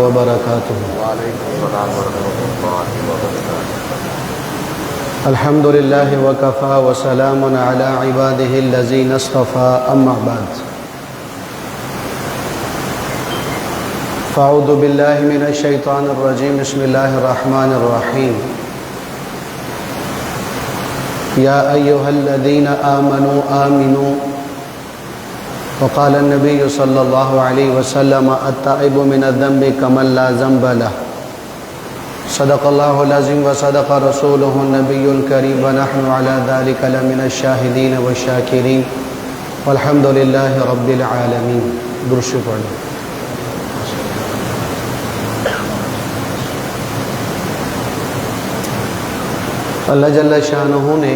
وبركاته. وعلیکم السلام ورحمۃ اللہ وبرکاتہ. الحمد لله وكفى وسلام على عباده الذين اصطفى أما بعد. فأعوذ بالله من الشيطان الرجيم. بسم الله الرحمن الرحيم. يا أيها الذين آمنوا آمنوا. وقال النبي صلى الله عليه وسلم التائب من الذنب كمن لا ذنب له. صدق الله العظيم وصدق رسوله النبي الكريم ونحن على ذلك لمن الشاهدين والشاكرين والحمد لله رب العالمين. درود پڑھیں. اللہ جل شانہ نے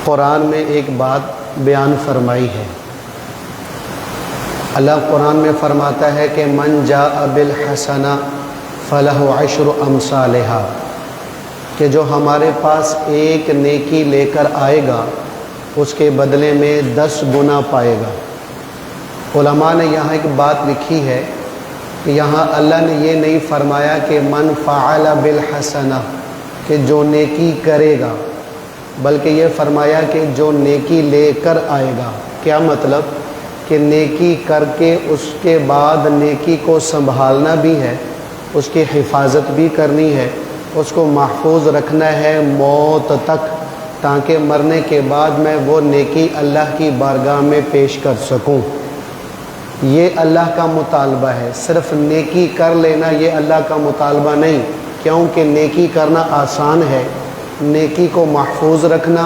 قرآن میں ایک بات بیان فرمائی ہے. اللہ قرآن میں فرماتا ہے کہ من جاء بالحسنہ فلہ عشر امثالہا، کہ جو ہمارے پاس ایک نیکی لے کر آئے گا اس کے بدلے میں 10 گنا پائے گا. علماء نے یہاں ایک بات لکھی ہے کہ یہاں اللہ نے یہ نہیں فرمایا کہ من فعل بالحسنہ، کہ جو نیکی کرے گا، بلکہ یہ فرمایا کہ جو نیکی لے کر آئے گا. کیا مطلب؟ کہ نیکی کر کے اس کے بعد نیکی کو سنبھالنا بھی ہے، اس کی حفاظت بھی کرنی ہے، اس کو محفوظ رکھنا ہے موت تک، تاکہ مرنے کے بعد میں وہ نیکی اللہ کی بارگاہ میں پیش کر سکوں. یہ اللہ کا مطالبہ ہے. صرف نیکی کر لینا یہ اللہ کا مطالبہ نہیں، کیونکہ نیکی کرنا آسان ہے. نیکی کو محفوظ رکھنا،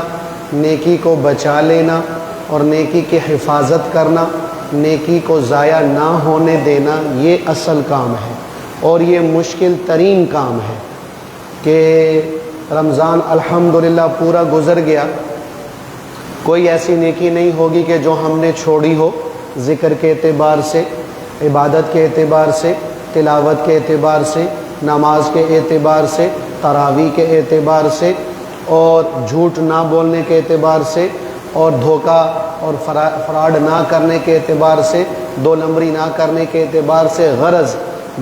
نیکی کو بچا لینا اور نیکی کی حفاظت کرنا، نیکی کو ضائع نہ ہونے دینا، یہ اصل کام ہے اور یہ مشکل ترین کام ہے. کہ رمضان الحمدللہ پورا گزر گیا، کوئی ایسی نیکی نہیں ہوگی کہ جو ہم نے چھوڑی ہو، ذکر کے اعتبار سے، عبادت کے اعتبار سے، تلاوت کے اعتبار سے، نماز کے اعتبار سے، تراویح کے اعتبار سے، اور جھوٹ نہ بولنے کے اعتبار سے، اور دھوکہ اور فراڈ نہ کرنے کے اعتبار سے، 2 نمبری نہ کرنے کے اعتبار سے. غرض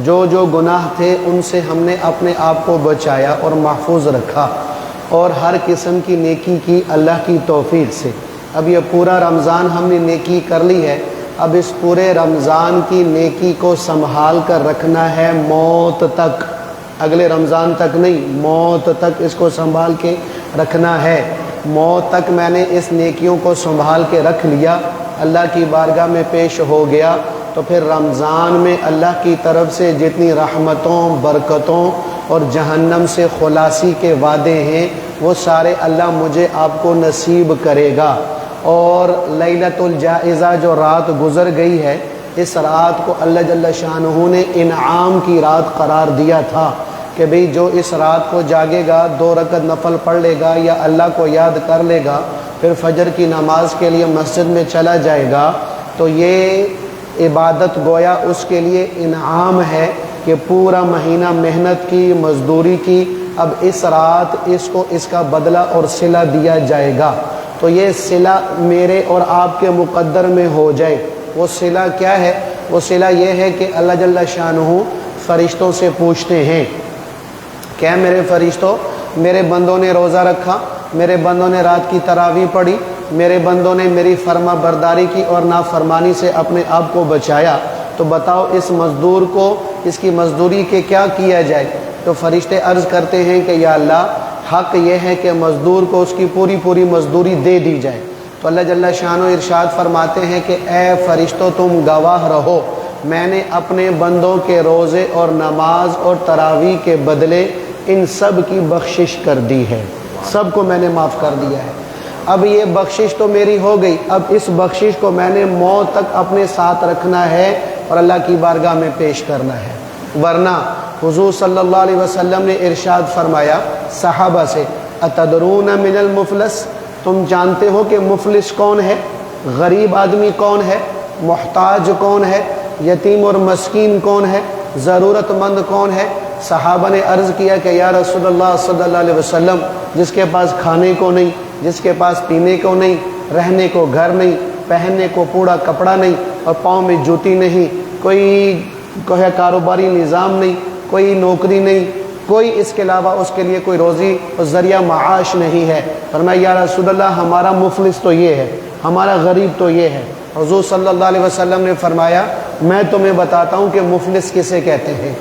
جو جو گناہ تھے ان سے ہم نے اپنے آپ کو بچایا اور محفوظ رکھا، اور ہر قسم کی نیکی کی اللہ کی توفیق سے. اب یہ پورا رمضان ہم نے نیکی کر لی ہے، اب اس پورے رمضان کی نیکی کو سنبھال کر رکھنا ہے موت تک. اگلے رمضان تک نہیں، موت تک اس کو سنبھال کے رکھنا ہے. موت تک میں نے اس نیکیوں کو سنبھال کے رکھ لیا، اللہ کی بارگاہ میں پیش ہو گیا، تو پھر رمضان میں اللہ کی طرف سے جتنی رحمتوں، برکتوں اور جہنم سے خلاصی کے وعدے ہیں وہ سارے اللہ مجھے آپ کو نصیب کرے گا. اور لیلۃ الجائزہ جو رات گزر گئی ہے، اس رات کو اللہ جل شانہ نے انعام کی رات قرار دیا تھا کہ بھئی جو اس رات کو جاگے گا، 2 رکعت نفل پڑھ لے گا یا اللہ کو یاد کر لے گا، پھر فجر کی نماز کے لیے مسجد میں چلا جائے گا، تو یہ عبادت گویا اس کے لیے انعام ہے کہ پورا مہینہ محنت کی، مزدوری کی، اب اس رات اس کو اس کا بدلہ اور صلہ دیا جائے گا. تو یہ صلہ میرے اور آپ کے مقدر میں ہو جائے. وہ صلہ کیا ہے؟ وہ صلہ یہ ہے کہ اللہ جل شانہ فرشتوں سے پوچھتے ہیں کہ میرے فرشتوں، میرے بندوں نے روزہ رکھا، میرے بندوں نے رات کی تراویح پڑھی، میرے بندوں نے میری فرما برداری کی اور نافرمانی سے اپنے آپ کو بچایا، تو بتاؤ اس مزدور کو اس کی مزدوری کے کیا کیا جائے؟ تو فرشتے عرض کرتے ہیں کہ یا اللہ، حق یہ ہے کہ مزدور کو اس کی پوری پوری مزدوری دے دی جائے. تو اللہ جل شانہ ارشاد فرماتے ہیں کہ اے فرشتوں تم گواہ رہو، میں نے اپنے بندوں کے روزے اور نماز اور تراویح کے بدلے ان سب کی بخشش کر دی ہے، سب کو میں نے معاف کر دیا ہے. اب یہ بخشش تو میری ہو گئی، اب اس بخشش کو میں نے موت تک اپنے ساتھ رکھنا ہے اور اللہ کی بارگاہ میں پیش کرنا ہے. ورنہ حضور صلی اللہ علیہ وسلم نے ارشاد فرمایا صحابہ سے، اتدرون من المفلس، تم جانتے ہو کہ مفلس کون ہے؟ غریب آدمی کون ہے؟ محتاج کون ہے؟ یتیم اور مسکین کون ہے؟ ضرورت مند کون ہے؟ صحابہ نے عرض کیا کہ یا رسول اللہ صلی اللہ علیہ وسلم، جس کے پاس کھانے کو نہیں، جس کے پاس پینے کو نہیں، رہنے کو گھر نہیں، پہننے کو پورا کپڑا نہیں اور پاؤں میں جوتی نہیں، کوئی کوئی کاروباری نظام نہیں، کوئی نوکری نہیں، کوئی اس کے علاوہ اس کے لیے کوئی روزی اور ذریعہ معاش نہیں ہے۔ فرمایا یا رسول اللہ ہمارا مفلس تو یہ ہے، ہمارا غریب تو یہ ہے۔ حضور صلی اللہ علیہ وسلم نے فرمایا میں تمہیں بتاتا ہوں کہ مفلس کسے کہتے ہیں۔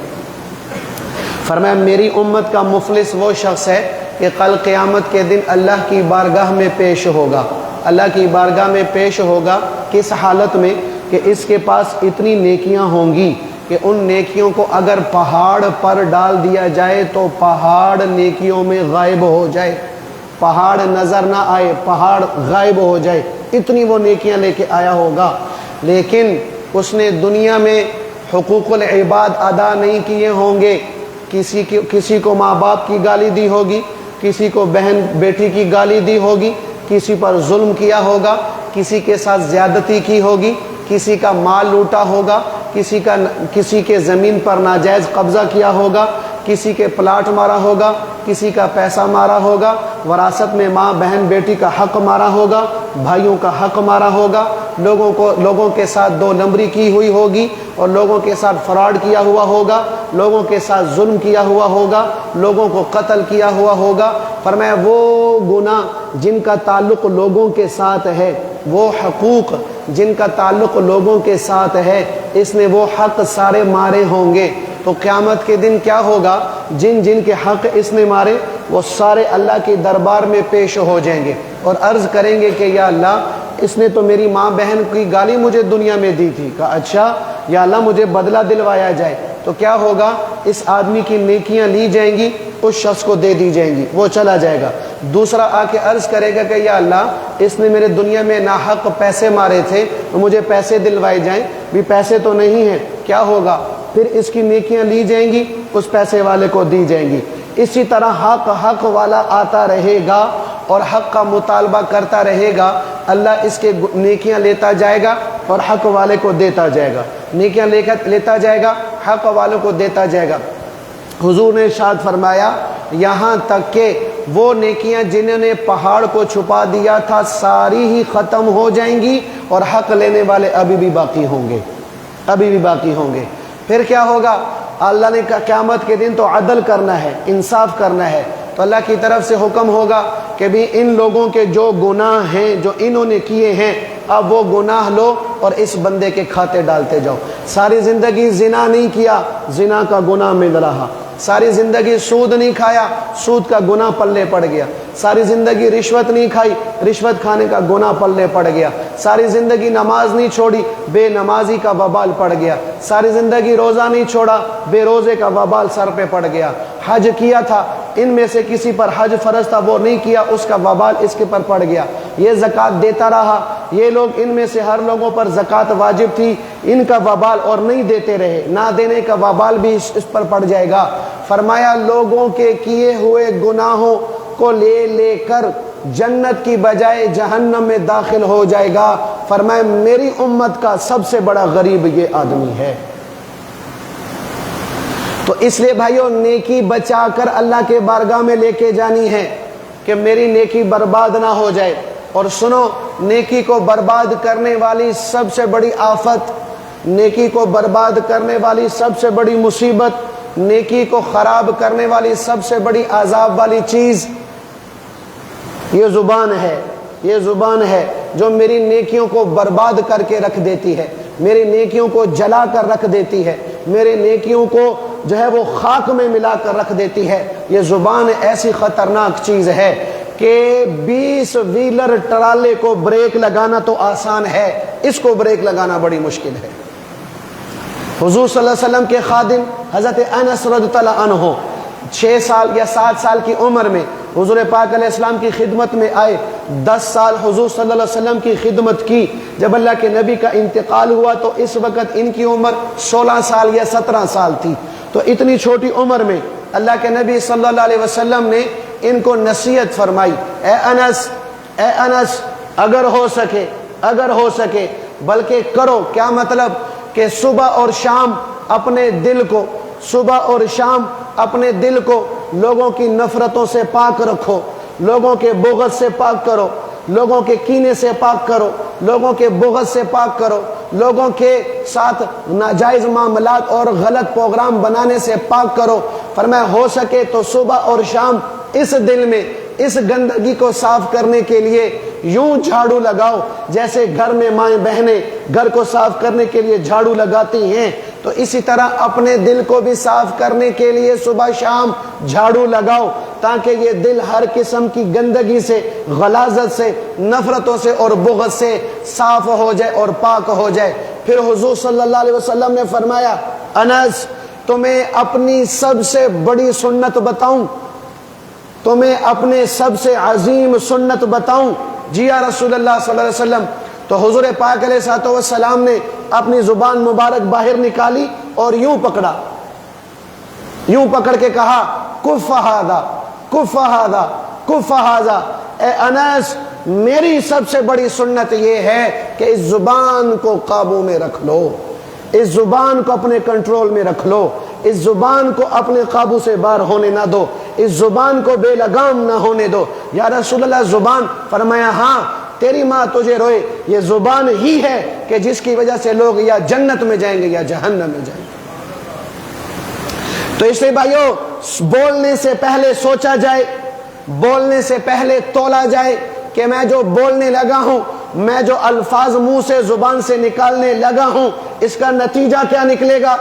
فرمایا میری امت کا مفلس وہ شخص ہے کہ کل قیامت کے دن اللہ کی بارگاہ میں پیش ہوگا۔ اللہ کی بارگاہ میں پیش ہوگا کس حالت میں؟ کہ اس کے پاس اتنی نیکیاں ہوں گی کہ ان نیکیوں کو اگر پہاڑ پر ڈال دیا جائے تو پہاڑ نیکیوں میں غائب ہو جائے، پہاڑ نظر نہ آئے، پہاڑ غائب ہو جائے، اتنی وہ نیکیاں لے کے آیا ہوگا۔ لیکن اس نے دنیا میں حقوق العباد ادا نہیں کیے ہوں گے، کسی کو ماں باپ کی گالی دی ہوگی، کسی کو بہن بیٹی کی گالی دی ہوگی، کسی پر ظلم کیا ہوگا، کسی کے ساتھ زیادتی کی ہوگی، کسی کا مال لوٹا ہوگا، کسی کے زمین پر ناجائز قبضہ کیا ہوگا، کسی کے پلاٹ مارا ہوگا، کسی کا پیسہ مارا ہوگا، وراثت میں ماں بہن بیٹی کا حق مارا ہوگا، بھائیوں کا حق مارا ہوگا، لوگوں کے ساتھ دو نمبری کی ہوئی ہوگی اور لوگوں کے ساتھ فراڈ کیا ہوا ہوگا، لوگوں کے ساتھ ظلم کیا ہوا ہوگا، لوگوں کو قتل کیا ہوا ہوگا۔ فرمایا وہ گناہ جن کا تعلق لوگوں کے ساتھ ہے، وہ حقوق جن کا تعلق لوگوں کے ساتھ ہے، اس نے وہ حق سارے مارے ہوں گے۔ تو قیامت کے دن کیا ہوگا؟ جن جن کے حق اس نے مارے وہ سارے اللہ کے دربار میں پیش ہو جائیں گے اور عرض کریں گے کہ یا اللہ اس نے تو میری ماں بہن کی گالی مجھے دنیا میں دی تھی۔ کہا اچھا یا اللہ مجھے بدلہ دلوایا جائے۔ تو کیا ہوگا؟ اس آدمی کی نیکیاں لی جائیں گی، اس شخص کو دے دی جائیں گی، وہ چلا جائے گا۔ دوسرا آ کے عرض کرے گا کہ یا اللہ اس نے میرے دنیا میں ناحق پیسے مارے تھے تو مجھے پیسے دلوائے جائیں، بھی پیسے تو نہیں ہیں۔ کیا ہوگا؟ پھر اس کی نیکیاں لی جائیں گی، اس پیسے والے کو دی جائیں گی۔ اسی طرح حق والا آتا رہے گا اور حق کا مطالبہ کرتا رہے گا، اللہ اس کے نیکیاں لیتا جائے گا اور حق والے کو دیتا جائے گا، نیکیاں لیتا جائے گا، حق والوں کو دیتا جائے گا۔ حضور نے ارشاد فرمایا یہاں تک کہ وہ نیکیاں جنہوں نے پہاڑ کو چھپا دیا تھا ساری ہی ختم ہو جائیں گی اور حق لینے والے ابھی بھی باقی ہوں گے، ابھی بھی باقی ہوں گے۔ پھر کیا ہوگا؟ اللہ نے کہا قیامت کے دن تو عدل کرنا ہے، انصاف کرنا ہے، تو اللہ کی طرف سے حکم ہوگا کہ بھی ان لوگوں کے جو گناہ ہیں جو انہوں نے کیے ہیں اب وہ گناہ لو اور اس بندے کے کھاتے ڈالتے جاؤ۔ ساری زندگی زنا نہیں کیا، زنا کا گناہ مل رہا۔ ساری زندگی سود نہیں کھایا، سود کا گناہ پلے پڑ گیا۔ ساری زندگی رشوت نہیں کھائی، رشوت کھانے کا گناہ پلے پڑ گیا۔ ساری زندگی نماز نہیں چھوڑی، بے نمازی کا وبال پڑ گیا۔ ساری زندگی روزہ نہیں چھوڑا، بے روزے کا وبال سر پہ پڑ گیا۔ حج کیا تھا، ان میں سے کسی پر حج فرض تھا وہ نہیں کیا، اس کا وبال اس کے پر پڑ گیا۔ یہ زکوٰۃ دیتا رہا، یہ لوگ ان میں سے ہر لوگوں پر زکوٰۃ واجب تھی، ان کا وبال اور نہیں دیتے رہے، نہ دینے کا وبال بھی اس پر پڑ جائے گا۔ فرمایا لوگوں کے کیے ہوئے گناہوں کو لے لے کر جنت کی بجائے جہنم میں داخل ہو جائے گا۔ فرمایا میری امت کا سب سے بڑا غریب یہ آدمی ہے۔ تو اس لیے بھائیو نیکی بچا کر اللہ کے بارگاہ میں لے کے جانی ہے کہ میری نیکی برباد نہ ہو جائے۔ اور سنو، نیکی کو برباد کرنے والی سب سے بڑی آفت، نیکی کو برباد کرنے والی سب سے بڑی مصیبت، نیکی کو خراب کرنے والی سب سے بڑی عذاب والی چیز یہ زبان ہے۔ یہ زبان ہے جو میری نیکیوں کو برباد کر کے رکھ دیتی ہے، میری نیکیوں کو جلا کر رکھ دیتی ہے، میری نیکیوں کو جو ہے وہ خاک میں ملا کر رکھ دیتی ہے۔ یہ زبان ایسی خطرناک چیز ہے کہ 20 ویلر ٹرالے کو بریک لگانا تو آسان ہے، اس کو بریک لگانا بڑی مشکل ہے۔ حضور صلی اللہ علیہ وسلم کے خادم حضرت انس رضی اللہ عنہ 6 سال یا 7 سال کی عمر میں حضور پاک علیہ السلام کی خدمت میں آئے، 10 سال حضور صلی اللہ علیہ وسلم کی خدمت کی۔ جب اللہ کے نبی کا انتقال ہوا تو اس وقت ان کی عمر 16 سال یا 17 سال تھی۔ تو اتنی چھوٹی عمر میں اللہ کے نبی صلی اللہ علیہ وسلم نے ان کو نصیحت فرمائی، اے انس اگر ہو سکے بلکہ کرو۔ کیا مطلب؟ کہ صبح اور شام اپنے دل کو لوگوں کی نفرتوں سے پاک رکھو، لوگوں کے بغض سے پاک کرو، لوگوں کے کینے سے پاک کرو، لوگوں کے بغض سے پاک کرو، لوگوں کے ساتھ ناجائز معاملات اور غلط پروگرام بنانے سے پاک کرو۔ فرمایا ہو سکے تو صبح اور شام اس دل میں اس گندگی کو صاف کرنے کے لیے یوں جھاڑو لگاؤ جیسے گھر میں مائیں بہنیں گھر کو صاف کرنے کے لیے جھاڑو لگاتی ہیں، تو اسی طرح اپنے دل کو بھی صاف کرنے کے لیے صبح شام جھاڑو لگاؤ، تاکہ یہ دل ہر قسم کی گندگی سے، غلاظت سے، نفرتوں سے اور بغض سے صاف ہو جائے اور پاک ہو جائے۔ پھر حضور صلی اللہ علیہ وسلم نے فرمایا انس تمہیں اپنی سب سے بڑی سنت بتاؤں، تمہیں اپنے سب سے عظیم سنت بتاؤں؟ جی یا رسول اللہ صلی اللہ علیہ وسلم۔ تو حضور پاک علیہ السلام نے اپنی زبان مبارک باہر نکالی اور یوں پکڑا، یوں پکڑ کے کہا کف ھذا کف ھذا کف ھذا، اے انس میری سب سے بڑی سنت یہ ہے کہ اس زبان کو قابو میں رکھ لو، اس زبان کو اپنے کنٹرول میں رکھ لو، اس زبان کو اپنے قابو سے باہر ہونے نہ دو، اس زبان کو بے لگام نہ ہونے دو۔ یا رسول اللہ زبان؟ فرمایا ہاں تیری ماں تجھے روئے، یہ زبان ہی ہے کہ جس کی وجہ سے لوگ یا جنت میں جائیں گے یا جہنم میں جائیں گے۔ تو اس لیے بھائیو بولنے سے پہلے سوچا جائے، بولنے سے پہلے تولا جائے کہ میں جو بولنے لگا ہوں، میں جو الفاظ منہ سے زبان سے نکالنے لگا ہوں، اس کا نتیجہ کیا نکلے گا،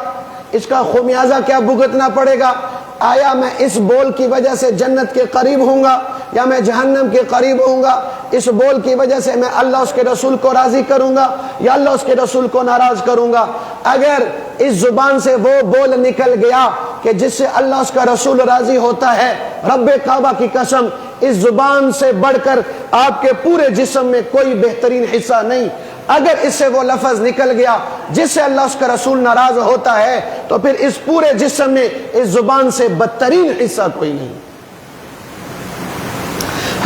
اس کا خمیازہ کیا بھگتنا پڑے گا؟ آیا میں اس بول کی وجہ سے جنت کے قریب ہوں گا یا میں جہنم کے قریب ہوں گا؟ اس بول کی وجہ سے میں اللہ اس کے رسول کو راضی کروں گا یا اللہ اس کے رسول کو ناراض کروں گا؟ اگر اس زبان سے وہ بول نکل گیا کہ جس سے اللہ اس کا رسول راضی ہوتا ہے، رب کعبہ کی قسم اس زبان سے بڑھ کر آپ کے پورے جسم میں کوئی بہترین حصہ نہیں۔ اگر اس سے وہ لفظ نکل گیا جس سے اللہ اس کا رسول ناراض ہوتا ہے، تو پھر اس پورے جسم میں اس زبان سے بدترین حصہ کوئی نہیں۔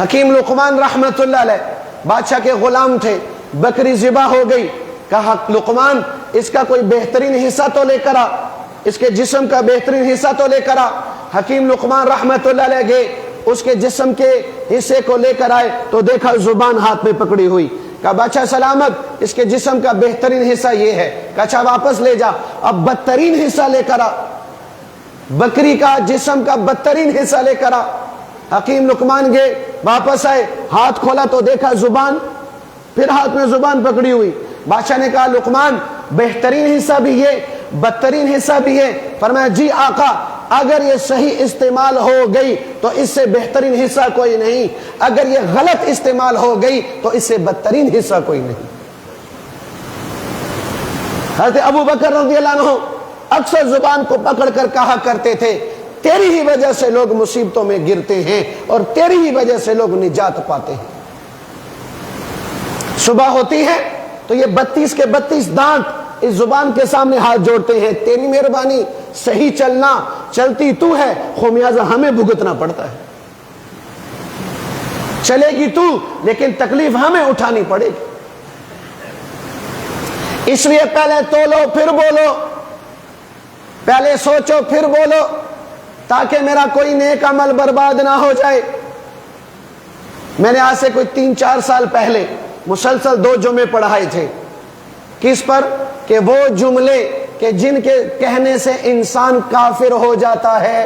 حکیم لقمان رحمت اللہ علیہ بادشاہ کے غلام تھے، بکری ذبح ہو گئی، کہا لقمان اس کا کوئی بہترین حصہ تو لے کر آ، اس کے جسم کا بہترین حصہ تو لے کر آ۔ حکیم لقمان رحمت اللہ علیہ گئے، اس کے جسم کے حصے کو لے کر آئے تو دیکھا زبان ہاتھ میں پکڑی ہوئی۔ کہا بادشاہ سلامت، اس کے جسم کا بہترین حصہ یہ ہے۔ کہا اچھا واپس لے جا، اب بدترین حصہ لے کر آ، بکری کا جسم کا بدترین حصہ لے کر آ۔ حکیم لقمان گئے، واپس آئے، ہاتھ کھولا تو دیکھا زبان، پھر ہاتھ میں زبان پکڑی ہوئی۔ بادشاہ نے کہا لقمان بہترین حصہ بھی ہے بدترین حصہ بھی ہے؟ فرمایا جی آقا، اگر یہ صحیح استعمال ہو گئی تو اس سے بہترین حصہ کوئی نہیں، اگر یہ غلط استعمال ہو گئی تو اس سے بدترین حصہ کوئی نہیں۔ حضرت ابو بکر رضی اللہ عنہ اکثر زبان کو پکڑ کر کہا کرتے تھے تیری ہی وجہ سے لوگ مصیبتوں میں گرتے ہیں اور تیری ہی وجہ سے لوگ نجات پاتے ہیں۔ صبح ہوتی ہے تو یہ 32 کے 32 دانت اس زبان کے سامنے ہاتھ جوڑتے ہیں، تیری مہربانی، صحیح چلنا، چلتی تو ہے، خمیازہ ہمیں بھگتنا پڑتا ہے۔ چلے گی تو لیکن تکلیف ہمیں اٹھانی پڑے گی۔ اس لیے پہلے تولو پھر بولو، پہلے سوچو پھر بولو، تاکہ میرا کوئی نیک عمل برباد نہ ہو جائے۔ میں نے آج سے کوئی 3-4 سال پہلے مسلسل 2 جمعے پڑھائے تھے، کس پر؟ کہ وہ جملے کہ جن کے کہنے سے انسان کافر ہو جاتا ہے۔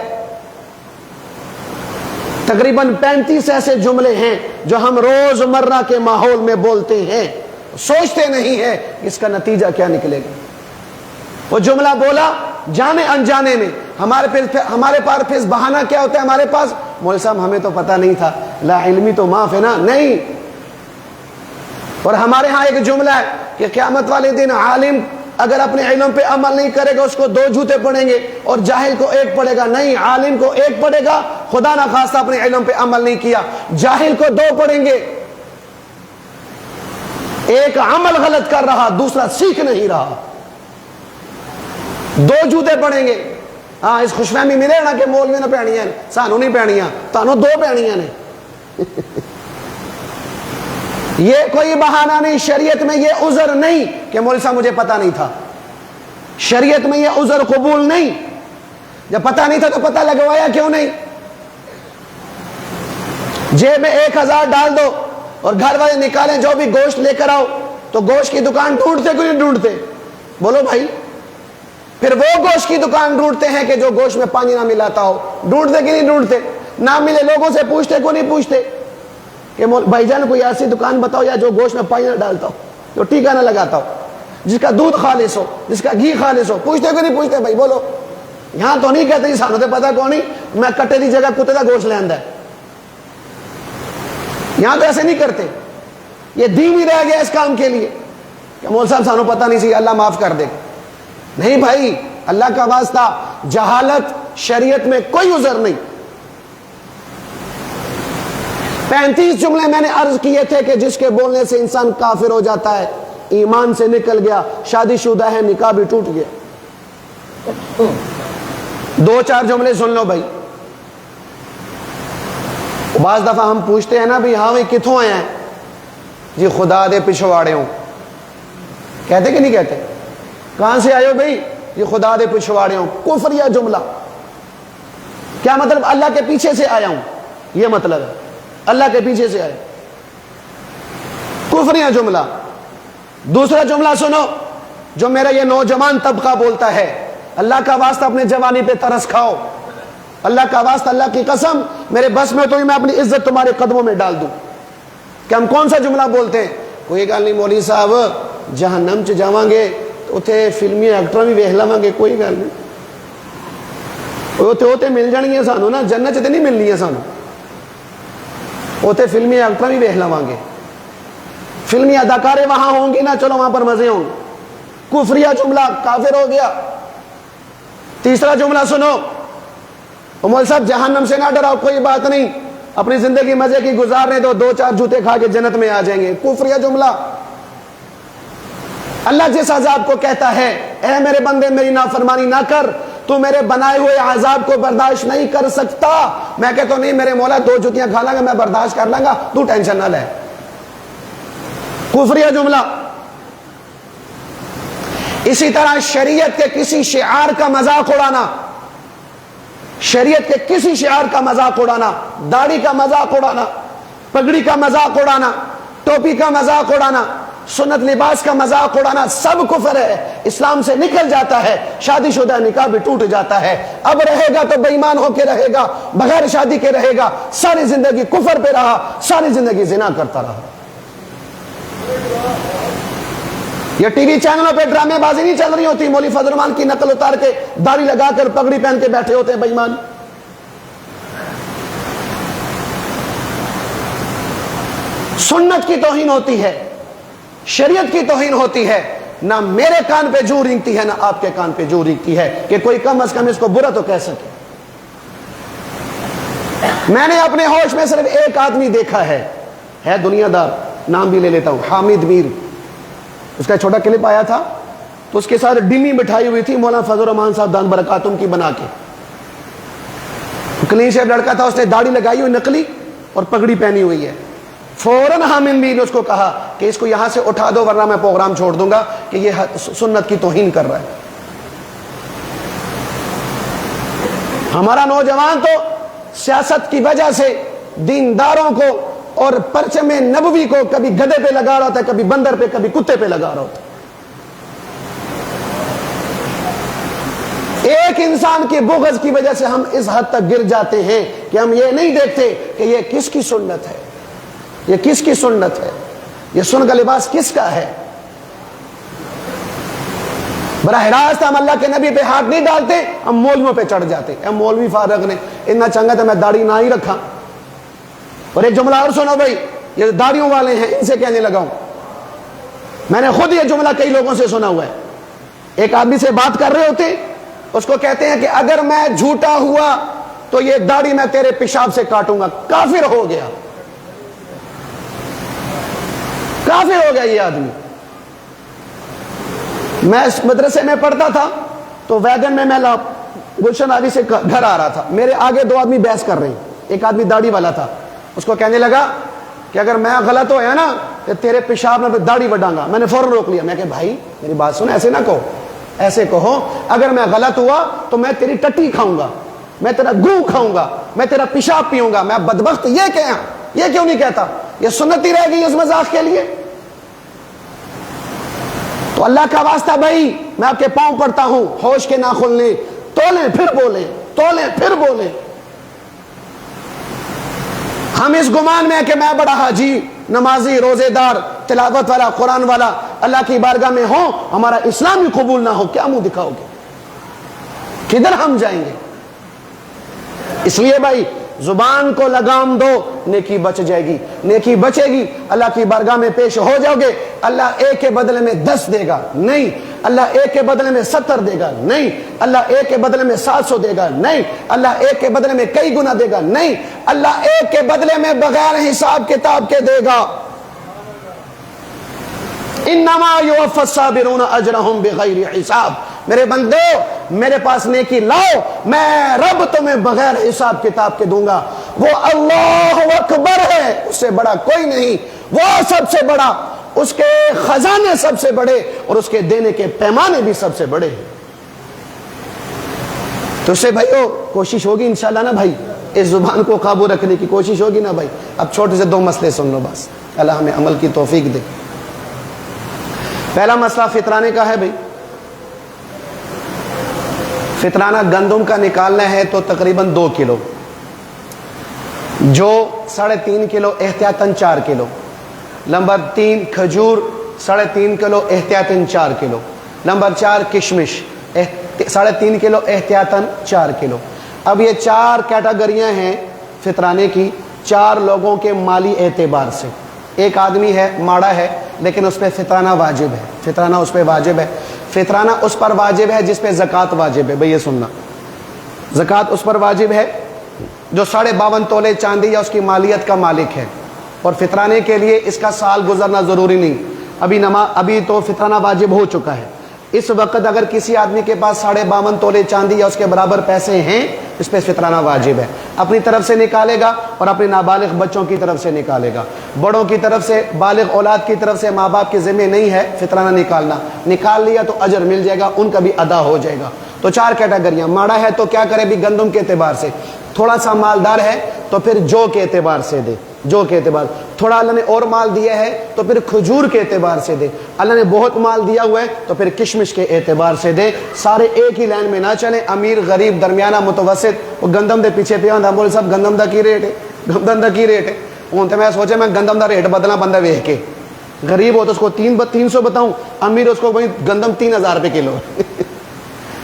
تقریباً 35 ایسے جملے ہیں جو ہم روز مرہ کے ماحول میں بولتے ہیں، سوچتے نہیں ہیں اس کا نتیجہ کیا نکلے گا۔ وہ جملہ بولا جانے انجانے میں، ہمارے پاس بہانہ کیا ہوتا ہے ہمارے پاس؟ مولوی صاحب ہمیں تو پتہ نہیں تھا، لا علمی تو معاف ہے نا، نہیں۔ اور ہمارے ہاں ایک جملہ ہے کہ قیامت والے دن عالم اگر اپنے علم پہ عمل نہیں کرے گا اس کو 2 جوتے پڑیں گے اور جاہل کو 1 پڑے گا۔ نہیں، عالم کو 1 پڑے گا، خدا نہ خواستہ اپنے علم پہ عمل نہیں کیا، جاہل کو 2 پڑیں گے۔ ایک عمل غلط کر رہا، دوسرا سیکھ نہیں رہا، 2 جوتے پڑیں گے۔ ہاں اس خوشفہمی ملے نا کہ مولوی نے پہنیاں سانو نہیں پہنیاں، تانوں 2 پہنیاں نے۔ یہ کوئی بہانہ نہیں، شریعت میں یہ عذر نہیں کہ مولوی صاحب مجھے پتہ نہیں تھا، شریعت میں یہ عذر قبول نہیں۔ جب پتہ نہیں تھا تو پتہ لگوایا کیوں نہیں؟ جیب میں 1000 ڈال دو اور گھر والے نکالیں جو بھی گوشت لے کر آؤ، تو گوشت کی دکان ڈھونڈتے کوئی نہیں ڈھونڈتے؟ بولو بھائی. پھر وہ گوشت کی دکان ڈھونڈتے ہیں کہ جو گوشت میں پانی نہ ملاتا ہو. ڈھونڈتے کہ نہیں ڈھونڈتے؟ نہ ملے لوگوں سے پوچھتے کو نہیں پوچھتے کہ بھائی جان کوئی ایسی دکان بتاؤ یا جو گوشت میں پانی نہ ڈالتا ہو, جو ٹیکا نہ لگاتا ہو, جس کا دودھ خالص ہو, جس کا گھی خالص ہو. پوچھتے کو نہیں پوچھتے بھائی؟ بولو. یہاں تو نہیں کہتے سانو تو پتا کون نہیں, میں کٹے دی جگہ کتے کا گوشت لے آندا ہے. یہاں تو ایسے نہیں کرتے. یہ دین ہی رہ گیا اس کام کے لیے کہ مول صاحب سانو پتہ نہیں سی, اللہ معاف کر دے. نہیں بھائی, اللہ کا واسطہ, جہالت شریعت میں کوئی عذر نہیں. 35 جملے میں نے عرض کیے تھے کہ جس کے بولنے سے انسان کافر ہو جاتا ہے, ایمان سے نکل گیا, شادی شدہ ہے, نکاح بھی ٹوٹ گیا. 2-4 جملے سن لو بھائی. بعض دفعہ ہم پوچھتے ہیں نا بھی ہاں بھائی کتوں آئے ہیں؟ جی خدا دے پچھواڑے ہوں. کہتے کہ نہیں کہتے؟ کہاں سے آئے ہو بھائی؟ جی خدا دے پچھواڑے ہوں. کفریہ جملہ. کیا مطلب؟ اللہ کے پیچھے سے آیا ہوں, یہ مطلب ہے. اللہ کے پیچھے سے آئے, کفریہ جملہ. دوسرا جملہ سنو جو میرا یہ نوجوان طبقہ بولتا ہے, اللہ کا واسطہ اپنے جوانی پہ ترس کھاؤ. اللہ کا واسطہ, اللہ کی قسم, میرے بس میں تو ہی میں اپنی عزت تمہارے قدموں میں ڈال دوں. کہ ہم کون سا جملہ بولتے ہیں؟ کوئی گل نہیں مولوی صاحب, جہنم چ جاواں گے تو اتنے فلمی ایکٹر بھی ویکھ لواں گے, کوئی گل نہیں, اتنے مل جان گیا سانو نا, جنت چ نہیں ملنی ہے سانو, اتنے فلمی ایکٹر بھی ویکھ لواں گے, فلمی اداکارے وہاں ہوں گی نا, چلو وہاں پر مزے ہوں. کفریہ جملہ, کافر ہو گیا. تیسرا جملہ سنو, مول صاحب جہنم سے نہ ڈراؤ, کوئی بات نہیں, اپنی زندگی مزے کی گزارنے دو, 2-4 جوتے کھا کے جنت میں آ جائیں گے. کفریہ جملہ. اللہ جس عذاب کو کہتا ہے اے میرے بندے میری نافرمانی نہ کر, تو میرے بنائے ہوئے عذاب کو برداشت نہیں کر سکتا, میں کہتا ہوں نہیں میرے مولا 2 جوتیاں کھا لوں گا, میں برداشت کر لوں گا, تو ٹینشن نہ لے. کفریہ جملہ. اسی طرح شریعت کے کسی شعار کا مذاق اڑانا, شریعت کے کسی شعار کا مذاق اڑانا, داڑھی کا مذاق اڑانا, پگڑی کا مذاق اڑانا, ٹوپی کا مذاق اڑانا, سنت لباس کا مذاق اڑانا, سب کفر ہے, اسلام سے نکل جاتا ہے. شادی شدہ نکاح بھی ٹوٹ جاتا ہے. اب رہے گا تو بے ایمان ہو کے رہے گا, بغیر شادی کے رہے گا, ساری زندگی کفر پہ رہا, ساری زندگی زنا کرتا رہا. یہ ٹی وی چینلوں پہ ڈرامے بازی نہیں چل رہی ہوتی, مولوی فضل الرحمان کی نقل اتار کے داڑھی لگا کر پگڑی پہن کے بیٹھے ہوتے ہیں بے ایمان. سنت کی توہین ہوتی ہے, شریعت کی توہین ہوتی ہے. نہ میرے کان پہ جو رینگتی ہے, نہ آپ کے کان پہ جو رینگتی ہے کہ کوئی کم از کم اس کو برا تو کہہ سکے. میں نے اپنے ہوش میں صرف ایک آدمی دیکھا ہے دنیا دار, نام بھی لے لیتا ہوں, حامد میر. اس کا چھوٹا کلپ آیا تھا تو اس کے ساتھ ڈمی بٹھائی ہوئی تھی مولانا فضل الرحمان صاحب دان برکاتم کی بنا کے. کلین شیپ لڑکا تھا, اس نے داڑھی لگائی ہوئی نقلی اور پگڑی پہنی ہوئی ہے. فوراً حامد میر نے اس کو کہا کہ اس کو یہاں سے اٹھا دو ورنہ میں پروگرام چھوڑ دوں گا کہ یہ سنت کی توہین کر رہا ہے. ہمارا نوجوان تو سیاست کی وجہ سے دینداروں کو اور پرچم نبوی کو کبھی گدھے پہ لگا رہا ہوتا ہے, کبھی بندر پہ, کبھی کتے پہ لگا رہا ہوتا ہے. ایک انسان کے بغض کی وجہ سے ہم اس حد تک گر جاتے ہیں کہ ہم یہ نہیں دیکھتے کہ یہ کس کی سنت ہے, یہ کس کی سنت ہے, یہ سن کا لباس کس کا ہے. براہ راست ہم اللہ کے نبی پہ ہاتھ نہیں ڈالتے, ہم مولویوں پہ چڑھ جاتے. اے مولوی فاروق نے اتنا چنگا تھا, میں داڑھی نہ ہی رکھا. اور ایک جملہ اور سنو بھائی, یہ داڑھیوں والے ہیں ان سے کہنے لگا ہوں, میں نے خود یہ جملہ کئی لوگوں سے سنا ہوا ہے. ایک آدمی سے بات کر رہے ہوتے, اس کو کہتے ہیں کہ اگر میں جھوٹا ہوا تو یہ داڑھی میں تیرے پیشاب سے کاٹوں گا. کافر ہو گیا, کافر ہو گیا یہ آدمی. میں اس مدرسے میں پڑھتا تھا تو ویگن میں گلشن آدمی سے گھر آ رہا تھا, میرے آگے 2 آدمی بحث کر رہے ہیں. ایک آدمی داڑھی والا تھا, اس کو کہنے لگا کہ اگر میں غلط ہویا نا تو تیرے پیشاب میں داڑھی بڑھاں گا. میں نے فوراً روک لیا, میں کہ بھائی میری بات سن, ایسے نہ کہو, ایسے کہو اگر میں غلط ہوا تو میں تیری ٹٹی کھاؤں گا, میں تیرا گو کھاؤں گا, میں تیرا پیشاب پیوں گا. میں بدبخت یہ کہاں, یہ کیوں نہیں کہتا؟ یہ سنت ہی رہ گئی اس مذاق کے لیے. تو اللہ کا واسطہ بھائی میں آپ کے پاؤں پڑتا ہوں، ہوش کے ناخن لیں، تولیں پھر بولیں، تولیں پھر بولیں۔ ہم اس گمان میں ہے کہ میں بڑا حاجی، نمازی، روزے دار، تلاوت والا، قرآن والا اللہ کی بارگاہ میں ہوں، ہمارا اسلام ہی قبول نہ ہو، کیا منہ دکھاؤ گے؟ کدھر ہم جائیں گے؟ اس لیے بھائی زبان کو لگام دو، نیکی بچ جائے گی، نیکی بچے گی، اللہ کی بارگاہ میں پیش ہو جاؤ گے، اللہ ایک کے بدلے میں 10 دے گا نہیں، اللہ ایک کے بدلے میں 70 دے گا نہیں، اللہ ایک کے بدلے میں 700 دے گا نہیں، اللہ ایک کے بدلے میں کئی گنا دے گا نہیں، اللہ ایک کے بدلے میں بغیر حساب کتاب کے دے گا۔ انما یوفی الصابرون اجرہم بغیر حساب، میرے بندو میرے پاس نیکی لاؤ، میں رب تمہیں بغیر حساب کتاب کے دوں گا۔ وہ اللہ اکبر ہے، اس سے بڑا کوئی نہیں، وہ سب سے بڑا، اس کے خزانے سب سے بڑے اور اس کے دینے کے پیمانے بھی سب سے بڑے ہیں۔ تو اس سے بھائیو کوشش ہوگی انشاءاللہ نا بھائی، اس زبان کو قابو رکھنے کی کوشش ہوگی نا بھائی۔ اب چھوٹے سے 2 مسئلے سن لو بس، اللہ ہمیں عمل کی توفیق دے۔ پہلا مسئلہ فطرانے کا ہے بھائی، فطرانہ گندم کا نکالنا ہے تو تقریباً 2 کلو، جو 3.5 کلو احتیاطاً 4 کلو، نمبر 3 کھجور 3.5 کلو احتیاطاً 4 کلو، نمبر 4 کشمش 3.5 کلو احتیاطاً 4 کلو۔ اب یہ 4 کیٹیگریاں ہیں فطرانے کی، 4 لوگوں کے مالی اعتبار سے۔ ایک آدمی ہے ماڑا ہے لیکن اس پہ فطرانہ واجب ہے، فطرانہ اس پہ واجب ہے، فطرانہ اس پر واجب ہے جس پہ زکوٰۃ واجب ہے۔ بھئی یہ سننا، زکوٰۃ اس پر واجب ہے جو 52.5 تولے چاندی یا اس کی مالیت کا مالک ہے، اور فطرانے کے لیے اس کا سال گزرنا ضروری نہیں، ابھی تو فطرانہ واجب ہو چکا ہے۔ اس وقت اگر کسی آدمی کے پاس 52.5 تولے چاندی یا اس کے برابر پیسے ہیں، اس پہ فطرانہ واجب ہے، اپنی طرف سے نکالے گا اور اپنے نابالغ بچوں کی طرف سے نکالے گا۔ بڑوں کی طرف سے، بالغ اولاد کی طرف سے ماں باپ کے ذمہ نہیں ہے فطرانہ نکالنا، نکال لیا تو اجر مل جائے گا، ان کا بھی ادا ہو جائے گا۔ تو 4 کیٹیگریاں، ماڑا ہے تو کیا کرے بھی گندم کے اعتبار سے، تھوڑا سا مالدار ہے تو پھر جو کے اعتبار سے دے، جو کے اعتبار، تھوڑا اللہ نے اور مال دیا ہے تو پھر کھجور کے اعتبار سے دے، اللہ نے بہت مال دیا ہوا ہے تو پھر کشمش کے اعتبار سے دے۔ سارے ایک ہی لائن میں نہ چلیں، امیر غریب درمیانہ متوسط، وہ گندم دے پیچھے پہ آندا بول صاحب گندم دا کی ریٹ ہے، گندم دا کی ریٹ ہے، ہوں تو میں سوچا میں گندم دا ریٹ بدلنا بندہ ویکھ کے، غریب ہو تو اس کو 300 بتاؤں، امیر اس کو وہی گندم 3000 روپے کلو۔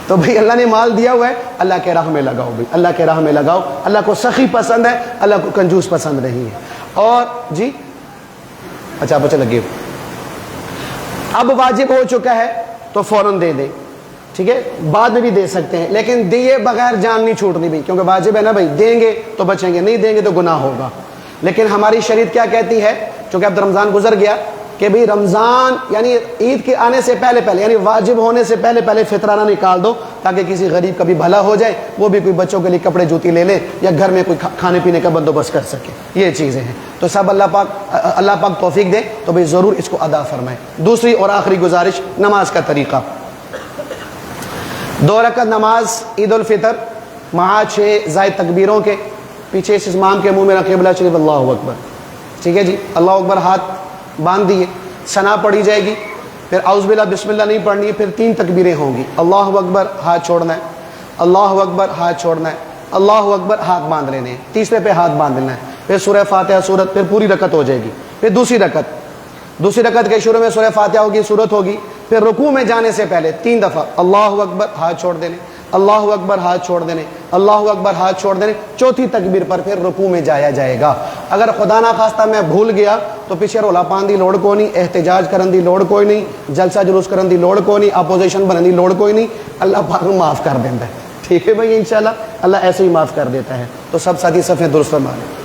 تو بھئی اللہ نے مال دیا ہوا ہے، اللہ کے راہ میں لگاؤ بھئی، اللہ کے راہ میں لگاؤ۔ اللہ کو سخی پسند ہے، اللہ کو کنجوس پسند نہیں ہے۔ اور جی اچھا بچے لگے، اب واجب ہو چکا ہے تو فوراً دے دیں، ٹھیک ہے، بعد میں بھی دے سکتے ہیں، لیکن دیے بغیر جان نہیں چھوٹنی بھی، کیونکہ واجب ہے نا بھائی، دیں گے تو بچیں گے، نہیں دیں گے تو گناہ ہوگا۔ لیکن ہماری شریعت کیا کہتی ہے، چونکہ اب رمضان گزر گیا، کہ بھئی رمضان یعنی عید کے آنے سے پہلے یعنی واجب ہونے سے پہلے فطرانہ نکال دو، تاکہ کسی غریب کا بھی بھلا ہو جائے، وہ بھی کوئی بچوں کے لیے کپڑے جوتی لے لے یا گھر میں کوئی کھانے پینے کا بندوبست کر سکے۔ یہ چیزیں ہیں، تو سب اللہ پاک توفیق دے تو بھئی ضرور اس کو ادا فرمائیں۔ دوسری اور آخری گزارش، نماز کا طریقہ۔ 2 رکعت نماز عید الفطر مع 6 زائد تکبیروں کے، پیچھے اس امام کے منہ میں رکھے قبلہ شریف اللہ اکبر، ٹھیک ہے جی، اللہ اکبر ہاتھ باندھ دیے، ثنا پڑھی جائے گی، پھر اعوذ باللہ بسم اللہ نہیں پڑھنی ہے، پھر 3 تکبیریں ہوں گی، اللہ اکبر ہاتھ چھوڑنا ہے، اللہ اکبر ہاتھ چھوڑنا ہے، اللہ اکبر ہاتھ باندھ لینے ہیں، تیسرے پہ ہاتھ باندھ لینا ہے، پھر سورہ فاتحہ سورت، پھر پوری رکعت ہو جائے گی۔ پھر دوسری رکعت کے شروع میں سورہ فاتحہ ہوگی، سورت ہوگی، پھر رکوع میں جانے سے پہلے 3 دفعہ اللہ اکبر ہاتھ چھوڑ دینے، اللہ اکبر ہاتھ چھوڑ دینے، اللہ اکبر ہاتھ چھوڑ دینے، چوتھی تکبیر پر پھر رکوع میں جایا جائے گا۔ اگر خدا نہ خواستہ میں بھول گیا تو پیچھے رولا پان دی لوڑ کوئی نہیں، احتجاج کرن دی لوڑ کوئی نہیں، جلسہ جلوس کرن دی لوڑ کوئی نہیں، اپوزیشن بنن دی لوڑ کوئی نہیں، اللہ پاک معاف کر دیتا ہے، ٹھیک ہے بھائی، انشاءاللہ اللہ ایسے ہی معاف کر دیتا ہے۔ تو سب ساتھی صفیں درست فرما لیں۔